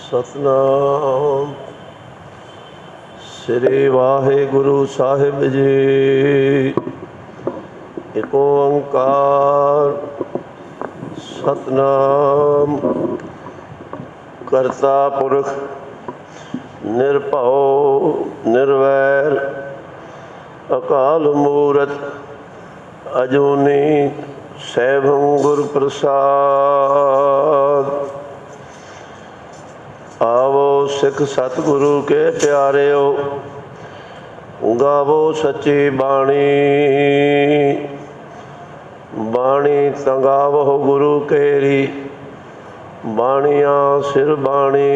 सतनाम श्री वाहिगुरु साहिब जी। एक ओंकार सतनाम करता पुरख निरभउ निर्वैर अकाल मूरत अजूनी सैभं गुर प्रसाद। आवो सिख सतगुरु के प्यारेओ, गावो सच्ची बाणी। बाणी तंगावो गुरु केरी, बाणिया सिर बाणी।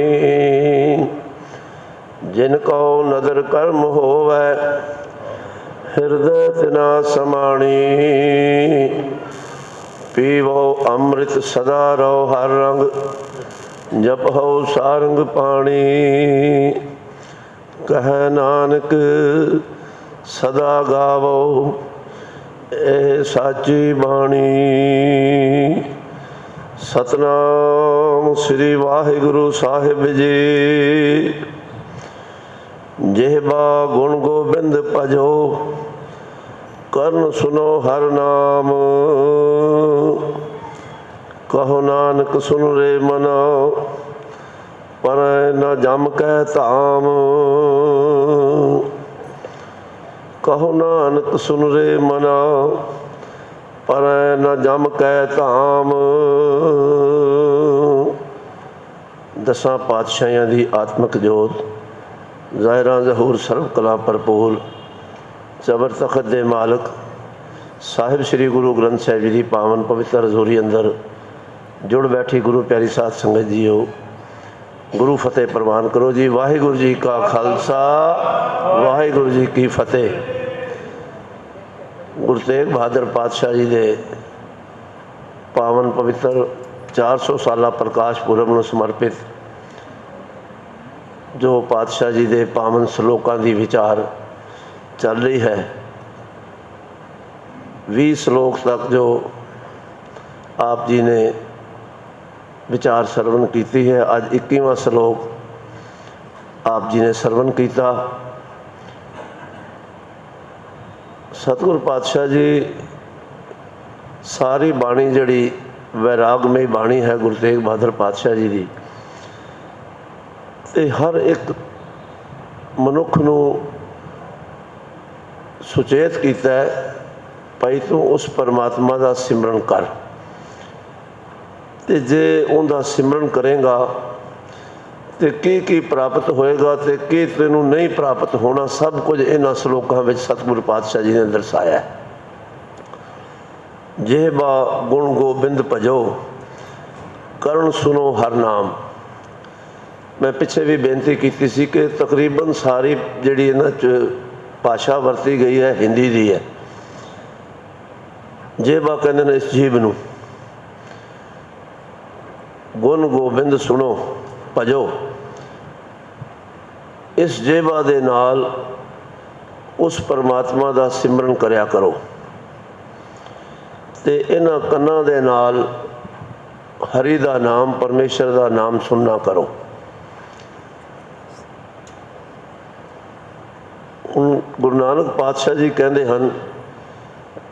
जिनको नदर कर्म होवै, हृदय तिना समाणी। पीवो अमृत सदा रहो हर रंग, जपहो सारंग पाणी। कह नानक सदा गावो, ए साची बाणी। सतनाम श्री वाहिगुरु साहिब जी। जेहबा गुण गोबिंद भजो, कर्ण सुनो हर नाम। कहो नानक सुन रे मना, पर न जम कै धाम। कहो नानक सुन रे मना, पर न जम कै धाम। दसां पातशाहियां दी आत्मक जोत, ज़ाहिरां ज़हूर सर्व कला भरपूर, जबर तखत दे मालक साहिब श्री गुरु ग्रंथ साहिब जी दी पावन पवित्र हजूरी अंदर जुड़ बैठी गुरु प्यारी साध संगत जीओ, गुरु फतेह प्रवान करो जी। वाहिगुरु जी का खालसा, वाहिगुरु जी की फतेह। गुरु तेग बहादुर पातशाह जी दे पावन पवित्र 400 साला प्रकाश पुरब नूं समर्पित जो पातशाह जी दे पावन सलोकां दी विचार चल रही है। 20 श्लोक तक जो आप जी ने विचार सरवण की है। अज 21वां श्लोक आप जी ने सरवण किया। सतगुरु पातशाह जी सारी बाणी जड़ी वैरागमई बाणी है गुरु तेग बहादुर पातशाह जी की, ते हर एक मनुख नूं सुचेत किया है, भाई तू उस परमात्मा का सिमरन कर। ते जे उनका सिमरन करेगा तो की प्राप्त होएगा, तो की तेनू नहीं प्राप्त होना, सब कुछ इन्हां श्लोकां विच सतगुरु पातशाह जी ने दर्शाया है। जेहबा गुण गोबिंद भजो, करण सुनो हर नाम। मैं पिछे भी बेनती की सी कि तकरीबन सारी जिहड़ी इन्हां च भाषा वरती गई है हिंदी दी है। जेहबा कहते हैं इस जीव नूं, गुण गोबिंद सुनो भजो। इस जेबा दे नाल उस परमात्मा का सिमरन करया करो, ते इन्हां कन्नां दे नाल हरि दा नाम, परमेश्वर दा नाम सुनना करो। गुरु नानक पातशाह जी कहते हैं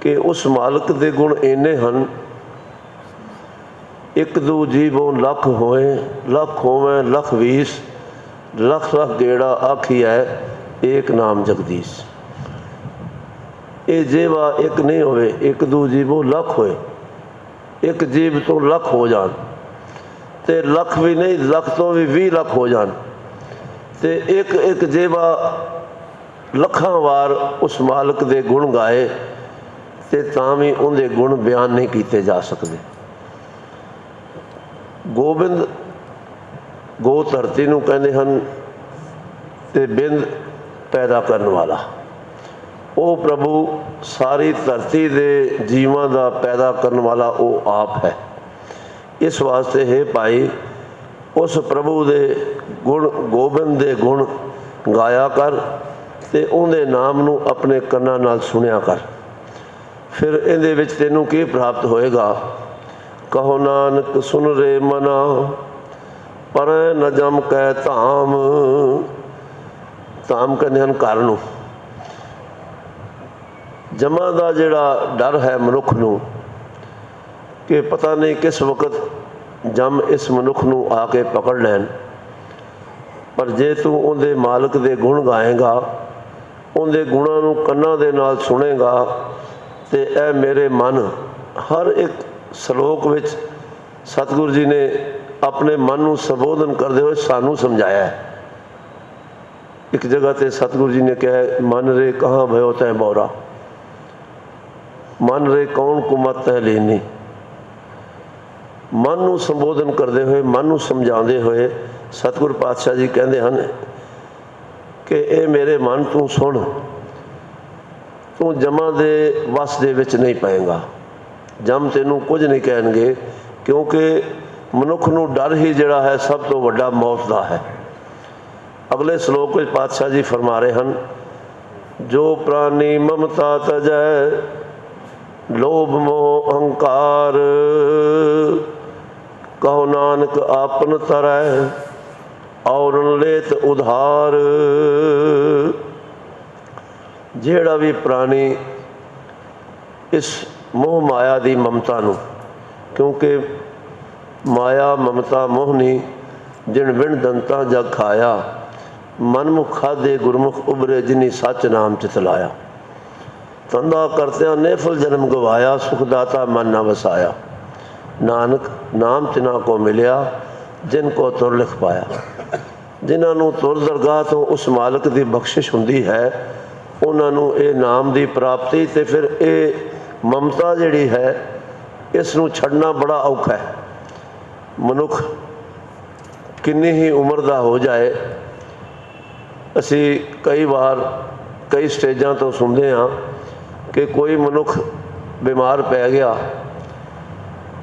कि उस मालक दे गुण इन्ने हैं, एक दू जीवों लख होए, लख होवे लख 20, लख लख गेड़ा आखी है एक नाम जगदीश। ये जेवा एक नहीं होवे, एक दू जीवों लख होए, एक जीव तो लख हो जान, ते लख भी नहीं लख तो भी 20 लख हो जान, ते एक एक जेवा लखां वार उस मालक दे गुण गाए, ते तां भी उनके गुण बयान नहीं किए जा सकते। गोबिंद गो धरती नूं कहते हैं, ते बिंद पैदा करने वाला वो प्रभु सारी धरती दे जीवां दा पैदा करने वाला वो आप है। इस वास्ते है भाई उस प्रभु दे गुण, गोबिंद दे गुण गाया कर, ते उनके नाम नूं अपने कन्नां नाल सुनिया कर। फिर इहदे विच तैनूं की प्राप्त होएगा। कहो नानक सुन रे मना, पर न जम कै धाम। धाम कहते हैं घर नूं। जमा का जिहड़ा डर है मनुख नूं कि पता नहीं किस वक्त जम इस मनुख नूं आके पकड़ लैन। पर जे तू उहदे मालिक दे गुण गाएगा, उहदे गुणां नूं कन्नां दे नाल सुनेगा, तो यह मेरे मन हर एक सलोक विच सतगुरु जी ने अपने मन नूं संबोधन करते हुए सानू समझाया है। एक जगह ते सतगुरु जी ने कहा, मन रे कहाँ भयो तै बौरा, मन रे कौन कुमत तै लीनी। मन नूं संबोधन करते हुए, मन नूं समझाते हुए सतगुरु पातशाह जी कहते हैं कि ये मेरे मन तू सुन, तू जमा दे वस दे विच नहीं पाएगा। जम तेनू कुछ नहीं कहणगे, क्योंकि मनुख नूं डर ही जिहड़ा है सब तो वड्डा मौत दा है। अगले श्लोक में पातशाह जी फरमा रहे हैं, जो प्राणी ममता तजै लोभ मोह अहंकार, कहो नानक आपन तरह और लेत उधार। जेड़ा भी प्राणी इस मोह माया दी ममता नूं, क्योंकि माया ममता मोहनी जिन विण दंता जग खाया, मनमुख खादे गुरमुख उबरे जिनी सच नाम चितलाया। तंदा करत्या नेफल जन्म गवाया, सुखदाता मन न वसाया। नानक नाम तिना को मिलिया, जिनको तुर लिख पाया। जिन्होंने तुर दरगाह तो उस मालिक की बख्शिश हुंदी है, उन्होंने ये नाम की प्राप्ति, तो फिर ये ममता जिहड़ी है इसनूं छड़ना बड़ा औखा है। मनुख किन्नी ही उम्र का हो जाए, असी कई बार कई स्टेजां तो सुनते हाँ कि कोई मनुख बीमार पै गया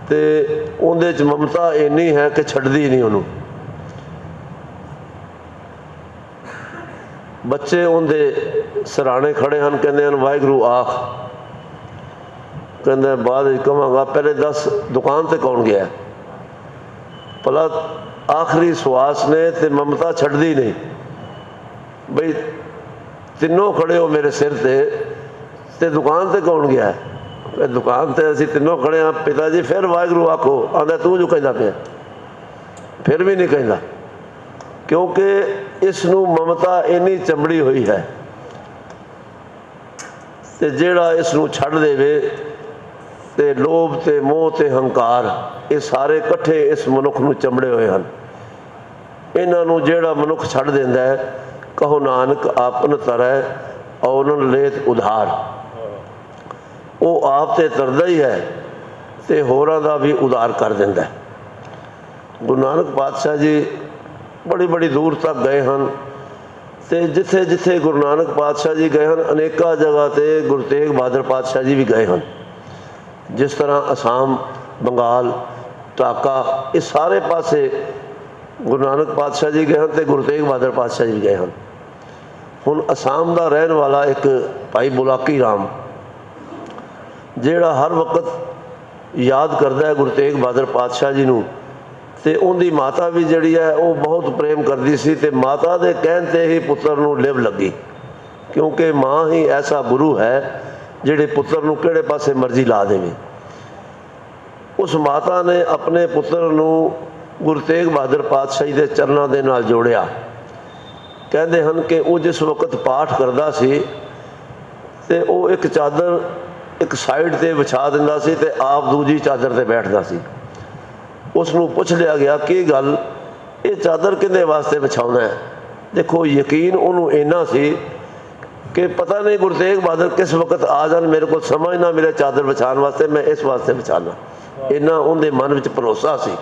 तो उहदे च ममता इन्नी है कि छड्डदी नहीं उन्होंने। बच्चे उनके सराहने खड़े हैं, कहते हैं वाहिगुरू आख, कहते बाद कहांगा पहले दस दुकान ते कौन गया। भला आखिरी सुआस ने तो ममता छड्डदी नहीं, बई तीनों खड़े हो मेरे सिर ते दुकान ते कौन गया है। दुकान ते असी तीनों खड़े हाँ, पिता जी फिर वाहिगुरू आखो, आंदा तू जो कहता पे, फिर भी नहीं कहता, क्योंकि इसनूं ममता इन्नी चंबड़ी हुई है। ते जेड़ा इसनूं छड़ देवे ते लोभ ते मोह ते हंकार, ये सारे कट्ठे इस मनुख नूं चंबड़े हुए हैं। इन्हां नूं जेड़ा मनुख छड़ देंदा है, कहो नानक आपन तरह और लेत उधार। वो आप ते तरदा ही है ते होरां दा भी उधार कर देंदा है। गुरु नानक पातशाह जी बड़ी बड़ी दूर तक गए हैं, तो जिथे जिथे गुरु नानक पातशाह जी गए हैं, अनेका जगह ते गुरु तेग बहादुर पातशाह जी भी गए हैं। जिस तरह असम, बंगाल, ढाका, ये सारे पासे गुरु नानक पातशाह जी गए हैं तो गुरु तेग बहादुर पातशाह जी भी गए हैं। हुण असम का रहने वाला एक भाई बुलाकी राम, जेड़ा हर वक्त याद करता है गुरु तेग बहादुर पातशाह जी नूं, ते उनकी माता भी जिहड़ी है वो बहुत प्रेम करती सी, ते माता दे कहण ते ही पुत्र नूं लिव लगी, क्योंकि माँ ही ऐसा गुरु है जिहड़े पुत्र नूं किहड़े पासे मर्जी ला देवे। उस माता ने अपने पुत्र नूं गुरु तेग बहादुर पातशाही दे चरनां दे नाल जोड़िया। कहते हैं कि वो जिस वक्त पाठ करता सी ते वो एक चादर एक साइड ते विछा दिंदा सी ते आप दूजी चादर ते बैठदा सी। उसनूं पुछ लिया गया कि गल ये चादर किहदे वास्ते विछाउणा है। देखो यकीन उन्होंने इन्ना सी कि पता नहीं गुरु तेग बहादुर किस वक्त आ जान, मेरे को समझ ना मिले चादर विछाने वास्ते, मैं इस वास्ते विछाना। इन्ना उनके मन में भरोसा सी।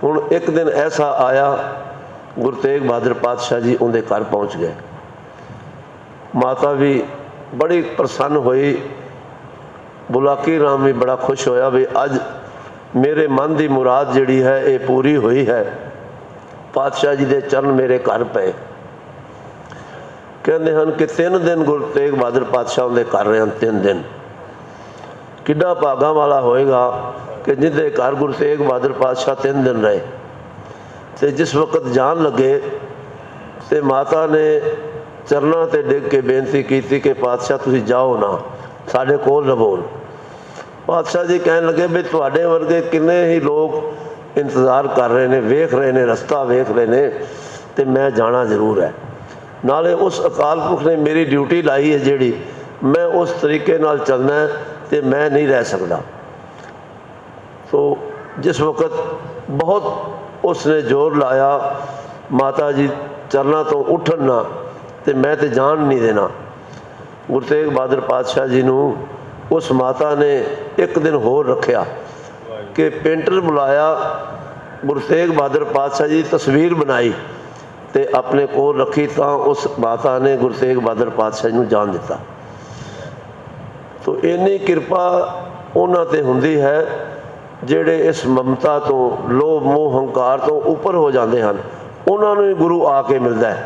हुण एक दिन ऐसा आया, गुरु तेग बहादुर पातशाह जी उनके घर पहुँच गए। माता भी बड़ी प्रसन्न हुई, बुलाकी राम भी बड़ा खुश होया भी अज मेरे मन की मुराद जिहड़ी है ये पूरी हुई है, पातशाह जी के चरण मेरे घर पे। कहते हैं कि 3 दिन गुरु तेग बहादुर पातशाह उनके घर रहे हैं। 3 दिन किड्डा भागा वाला होएगा कि जिंदे घर गुरु तेग बहादुर पातशाह 3 दिन रहे। तो जिस वक्त जान लगे तो माता ने चरणों ते डिग के बेनती की कि पातशाह तुसीं जाओ ना, साढ़े कोल रवो। पातशाह जी कहन लगे भी तुहाडे वर्गे किन्ने ही लोग इंतज़ार कर रहे हैं, वेख रहे हैं, रस्ता वेख रहे हैं, तो मैं जाना जरूर है। नाले उस अकाल पुरख ने मेरी ड्यूटी लाई है जिहड़ी, मैं उस तरीके नाल चलना है, तो मैं नहीं रह सकता। तो जिस वक्त बहुत उसने जोर लाया माता जी चरना तो उठन ना, तो मैं तो जान नहीं देना। गुरु तेग बहादुर पातशाह जी नूं उस माता ने एक दिन होर रखा कि पेंटर बुलाया, गुरु तेग बहादुर पातशाह जी तस्वीर बनाई तो अपने कोल रखी, तो उस माता ने गुरु तेग बहादुर पातशाह जी नूं जान दिता। तो इन्नी किरपा उन्हां ते हुंदी है ਜਿਹੜੇ इस ममता तो लोभ मोह हंकार तो उपर हो जाते हैं, उन्होंने ही गुरु आके मिलता है।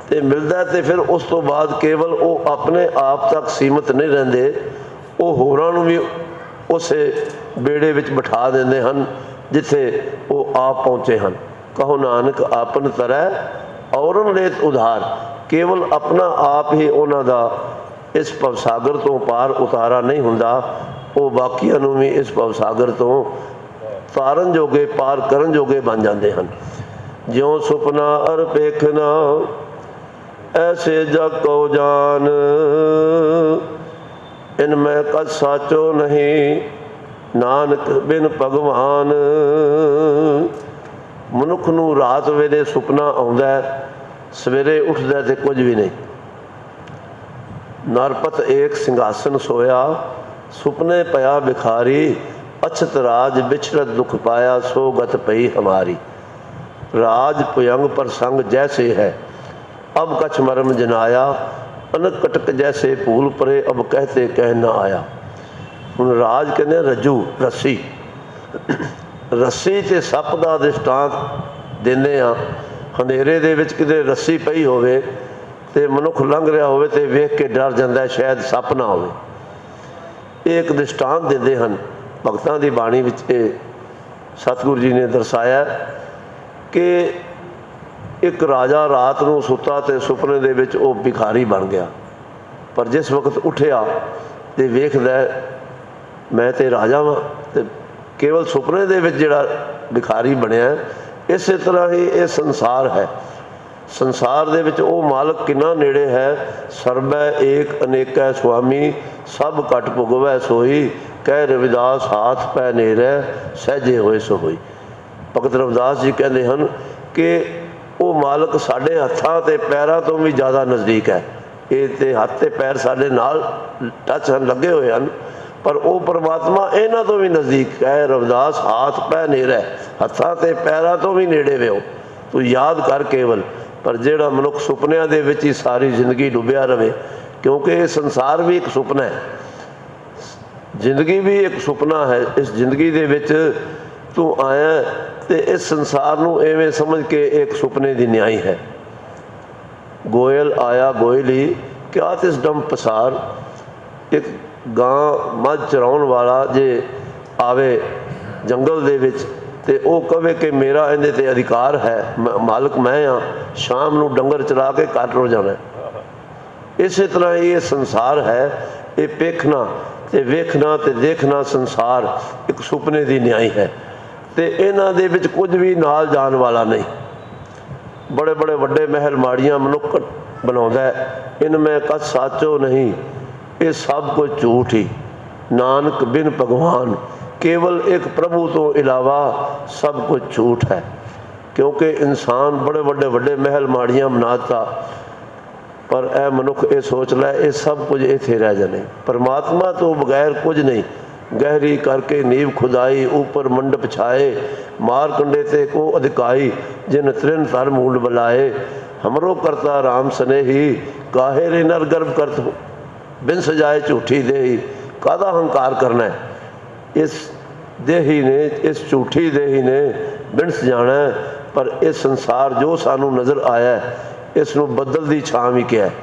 तो मिलता है तो फिर उस तो बाद केवल वो अपने आप तक सीमित नहीं रहते, वो होरां नूं भी उस बेड़े विच बिठा देंदे हैं जिथे वो आप पहुँचे हैं। कहो नानक आपन तरह औरन लेत उधार, केवल अपना आप ही उन्हां दा इस भवसागर तो पार उतारा नहीं हुंदा, वो बाकियां नूं भी इस भवसागर तो तारन जोगे पार करन जोगे बन जाते हैं। ज्यों सुपना अर पेखना ऐसे जग को जान, इनमें कद साचो नहीं नानक बिन भगवान। मनुख नूं रात वेले सुपना आउंदा है, सवेरे उठदा ते कुछ भी नहीं। नरपत एक सिंघासन सोया, सुपने पया भिखारी, अछत राज बिछरत दुख पाया, सो गत पई हमारी। राज पुयंग प्रसंग जैसे है, अब कछ मरम जनाया, अनक कटक जैसे भूल परे, अब कहते कह न आया। हुण राज कहने रज्जू रस्सी, रस्सी ते सप दा दृष्टांत दिंदे आ। हनेरे दे विच किते रस्सी पई होवे ते मनुख लंघ रहा होवे ते वेख के डर जांदा शायद सप ना होवे। एक दृष्टांत देते हैं भगतां की बाणी विच, सतगुरु जी ने दर्शाया कि एक राजा रात नूं सुता तो सुपने दे विच वो भिखारी बन गया, पर जिस वक्त उठिया तो वेखदा मैं तो राजा वां, ते केवल सुपने दे विच जिहड़ा भिखारी बनिया। इस तरह ही ये संसार है। संसार दे विच वो मालक किन्ना नेड़े है, सर्वै एक अनेकै स्वामी, सब घट भुगवै सोई, कह रविदास हाथ पै नेरै, सहजे होए सो होई। भगत रविदास जी कहते हैं कि वो मालक साढ़े हत्थां ते पैरां तो भी ज़्यादा नज़दीक है। ये तो हत्थ ते पैर साढ़े नाल टच हैं, लगे हुए हैं, पर वो परमात्मा इन्हां तो भी नज़दीक है। रविदास हाथ पै नेरै, हत्थां ते पैरां तो भी नेड़े वे हो। तू याद कर केवल, पर जिहड़ा मनुख सुपनिਆਂ ਦੇ ਵਿੱਚ ही सारी जिंदगी डुबिया रहे, क्योंकि ये संसार भी एक सुपना है, जिंदगी भी एक सुपना है। इस जिंदगी दे विच तू आया तो इस संसार नूं एवें समझ के एक सुपने की न्याई है। गोयल आया गोयली क्या तिस डम पसार, एक गां मझ चराउण वाला जे आवे जंगल दे विच ते वो कहे कि मेरा इहदे ते अधिकार है, मालिक मैं हाँ, शाम नूं डंगर चरा के घर रो जाना। इस तरह ये संसार है, ये पेखना ते वेखना ते देखना संसार एक सुपने की न्याई है। तो इन्हां दे विच कुछ भी नाल जान वाला नहीं। बड़े बड़े वड्डे महल माड़ियां मनुख बनाउंदा है, इनमें कछ साचो नहीं, ये सब कुछ झूठ ही। नानक बिन भगवान, केवल एक प्रभु तो इलावा सब कुछ झूठ है। क्योंकि इंसान बड़े बड़े वड्डे महल माड़ियां बनाता, पर ए मनुख ये सोच लै ये सब कुछ इत्थे रह जाने। परमात्मा तो बगैर कुछ नहीं। गहरी करके नींव खुदाई, ऊपर मंडप छाए, मार कंडे ते को अधिकाई, जिन त्रिन तर मूल बुलाए। हमरो करता राम स्नेही, काहे रे नर गर्भ करत बिन सजाए झूठी देही। कादा हंकार करना है, इस देही ने, इस झूठी देही ने बिन सजाना है। पर इस संसार जो सानू नज़र आया है, इसनू बदल दी छां भी क्या है।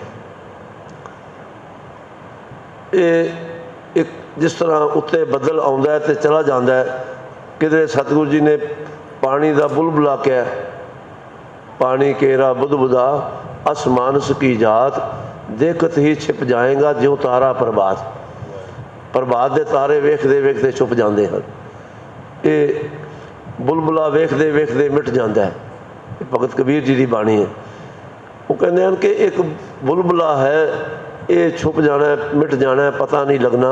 एक जिस तरह उत्ते बदल आउंदा है ते चला जाता है। किधरे सतगुरु जी ने पानी का बुलबुला क्या पानी केरा बुध बुधा असमानस की जात, देखत ही छिप जाएगा ज्यों तारा प्रभात। प्रभात के तारे वेखते वेखते छुप जाते हैं। ये बुलबुला वेखते वेखते मिट जाता है। भगत कबीर जी की बाणी है। वो कहते हैं कि एक बुलबुला है, ये छुप जाना है, मिट जाना है, पता नहीं लगना।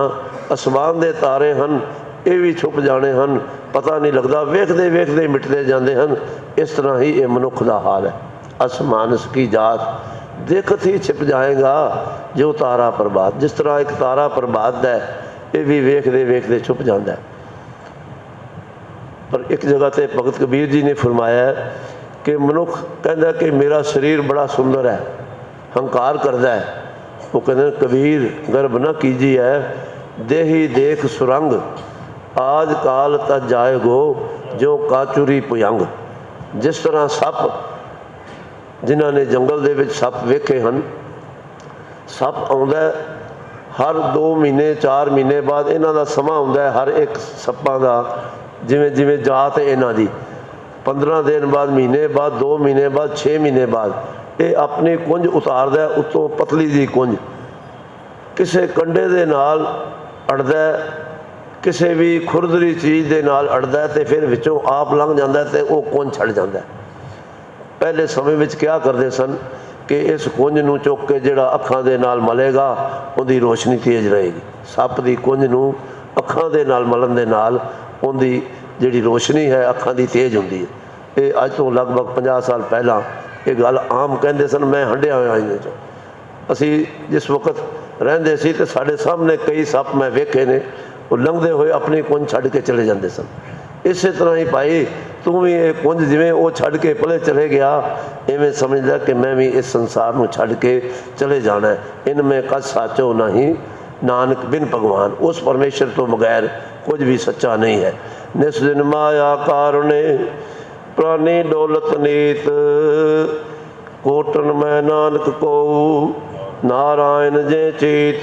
आसमान के तारे हैं, ये भी छुप जाने हैं, पता नहीं लगता, वेखते वेखते मिटते जाते हैं। इस तरह ही ये मनुख का हाल है। आसमानस की जात, देखत ही छिप जाएगा जो तारा प्रभात। जिस तरह एक तारा प्रभात है, ये भी वेखते वेखते छुप जाता है। पर एक जगह पर भगत कबीर जी ने फरमाया है कि मनुख कहता कि मेरा शरीर बड़ा सुंदर है, हंकार करता है। वो कहते कबीर गर्भ न कीजिए, देही देख सुरंग, आज काल तक जाएगो जो काचुरी पुयंग। जिस तरह सप, जिन्होंने जंगल दे विच सप वेखे हैं, सप आउंदा हर 2 महीने 4 महीने बाद, इन्हां दा समा हुंदा है हर एक सप्पां दा, जिवें जिवें जात है इन्हां दी। 15 दिन बाद, महीने बाद, 2 महीने बाद, 6 महीने बाद ये अपनी कुंज उतारदा है, उत्तों पतली जी कुंज किसी कंडे दे नाल अड़दा है, किसी भी खुरदरी चीज़ के नाल अड़दा है, तो फिर विचों आप लंघ जाता है, तो वह कुंज छड़ जाता है। पहले समय में क्या करते सन कि इस कुंज नूं चुक के जिहड़ा अखां दे नाल मलेगा, उहदी रोशनी तेज रहेगी। सप दी कुंज नूं अखां दे नाल मलन दे नाल उहदी जिहड़ी रोशनी है अखां दी तेज हुंदी है। ये अज तो लगभग 50 साल पहला ये गल आम कहते सन। मैं हंडिया होया च असी जिस वक्त रहिंदे सी, ते साडे सामने कई सप मैं वेखे ने, वो लंघदे हुए अपनी कुंज छड्ड के चले जाते सन। इस तरह ही भाई तू भी ये कुंज जिमें वो छड्ड के पले चले गया, इवें समझ लिया कि मैं भी इस संसार में छड्ड के चले जाना है। इनमें कच साचो नहीं नानक बिन भगवान। उस परमेश्वर तो बगैर कुछ भी सच्चा नहीं है। निस दिन माया कारणे प्राणी दौलत नीत, कोटन में नानक को नारायण जे चीत।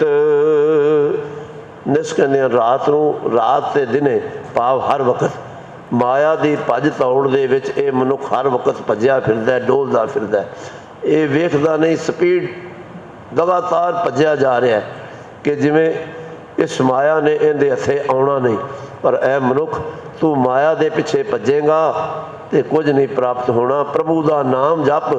निस कहते रात नूं, रात ते दिने भाव हर वक्त माया की भज दौड़ दे विच ये मनुख हर वक्त भजया फिरदा है, डोलदा फिरदा है। ये वेखदा नहीं, स्पीड लगातार भजया जा रहा है कि जिमें इस माया ने इहदे हथे आउणा नहीं। पर ऐ मनुख तू माया दे पिछे भजेगा तो कुछ नहीं प्राप्त होना। प्रभु का नाम जप,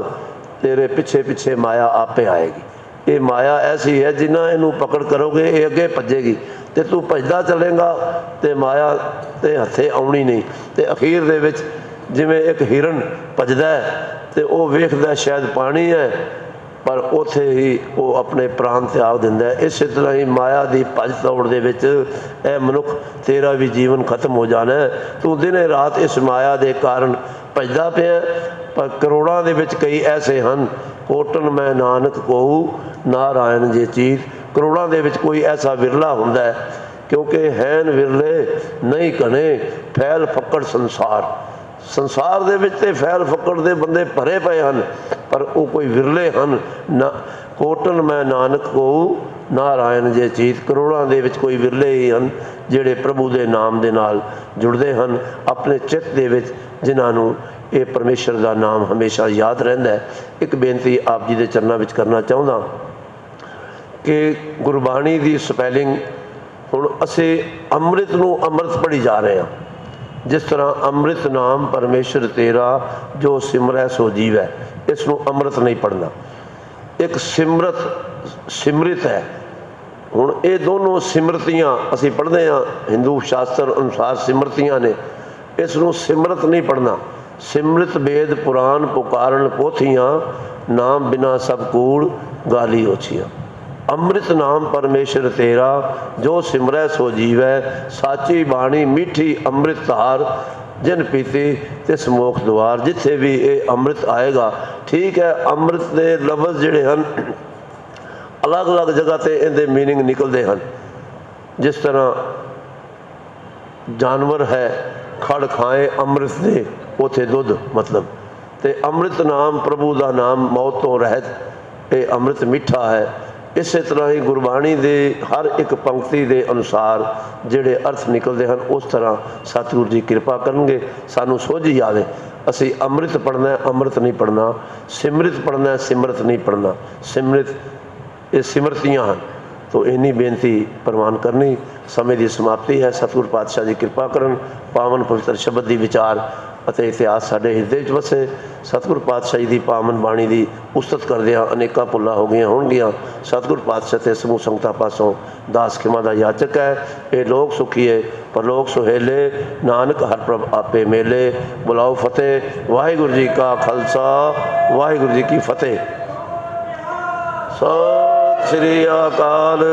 तेरे पिछे पिछे माया आपे आएगी। ये माया ऐसी है जिन्ना इनू पकड़ करोगे ये अगे भजेगी, तो तू भजदा चलेगा तो माया ते हथे आउणी नहीं। तो अखीर दे विच जिवें एक हिरन भजदा है तो वह वेखदा शायद पानी है, पर उथे ही वो अपने प्राण त्याग दिंदा है। इस तरह ही माया की भज दौड़ दे विच ऐ मनुख तेरा भी जीवन खत्म हो जाना है। तू दिने रात इस माया के कारण भजदा पिया, पर करोड़ों के विच कई ऐसे हैं, कोटन मैं नानक कहू नारायण जे चीत। करोड़ों के विच कोई ऐसा विरला हुंदा है, क्योंकि हैन विरले नहीं घने फैल फक्कड़ संसार। संसार दे विच ते फैल फक्कड़ दे बंदे भरे पे हैं, पर वो कोई विरले हैं ना। कोटन मैं नानक कहू नारायण जे चीत। करोड़ों के विच कोई विरले ही हैं जिहड़े प्रभु के नाम दे नाल जुड़ते हैं, अपने चित्त दे विच जिन्होंने ये परमेश्वर का नाम हमेशा याद रहिंदा है। एक बेनती आप जी के चरणों में करना चाहुंदा कि गुरबाणी की स्पैलिंग हुण असी अमृत नूं अमृत पढ़ी जा रहे हैं। जिस तरह अमृत नाम परमेश्वर तेरा जो सिमरै सो जीवै, इसनूं अमृत नहीं पढ़ना। एक सिमरत सिमृत है। हुण ये दोनों सिमरतियाँ असी पढ़ते हैं, हिंदू शास्त्र अनुसार सिमरतियाँ ने, इसनूं सिमरत नहीं पढ़ना। सिमृत वेद पुराण पुकारन पोथियाँ, नाम बिना सब कूड़ गाली ओछियाँ। अमृत नाम परमेश्वर तेरा जो सिमरै सो जीवै, साची बाणी मीठी अमृत धार, जिन पीती तिस मोख द्वार। जिथे भी ये अमृत आएगा, ठीक है, अमृत के लफ्ज़ जिहड़े हैं अलग अलग जगह ते इहदे मीनिंग निकलते हैं। जिस तरह जानवर है खड़ खाए अमृत दे, उथे दुध मतलब, तो अमृत नाम प्रभु का नाम मौत तो रहत, ये अमृत मीठा है। इस तरह ही गुरबाणी के हर एक पंक्ति के अनुसार जिहड़े अर्थ निकलते हैं, उस तरह सतगुरु जी कृपा करेंगे सानू सोझी आवे। असी अमृत पढ़ना है, अमृत नहीं पढ़ना। सिमरत पढ़ना है, सिमरत नहीं पढ़ना। सिमरत ये सिमरतियाँ हैं। तो इन्नी बेनती प्रवान करनी। समय की समाप्ति है। सतगुर पातशाह जी कृपा करन, पावन पवित्र शब्द की विचार ਅਤੇ ਇਤਿਹਾਸ ਸਾਡੇ ਹਿਰਦੇ ਵਿੱਚ ਵਸੇ। ਸਤਿਗੁਰ ਪਾਤਸ਼ਾਹ ਜੀ ਦੀ ਪਾਵਨ ਬਾਣੀ ਦੀ ਉਸਤਤ ਕਰਦਿਆਂ ਅਨੇਕਾਂ ਭੁੱਲਾਂ ਹੋ ਗਈਆਂ ਹੋਣਗੀਆਂ। ਸਤਿਗੁਰ ਪਾਤਸ਼ਾਹ ਤੇ ਸਮੂਹ ਸੰਗਤਾਂ ਪਾਸੋਂ ਦਾਸ ਖਿਮਾ ਦਾ ਯਾਚਕ ਹੈ। ਇਹ ਲੋਕ ਸੁਖੀਏ ਪਰਲੋਕ ਸੁਹੇਲੇ, ਨਾਨਕ ਹਰ ਪ੍ਰਭ ਆਪੇ ਮੇਲੇ। ਬੁਲਾਓ ਫਤਿਹ। ਵਾਹਿਗੁਰੂ ਜੀ ਕਾ ਖਾਲਸਾ, ਵਾਹਿਗੁਰੂ ਜੀ ਕੀ ਫਤਿਹ। ਸਤਿ ਸ੍ਰੀ ਅਕਾਲ।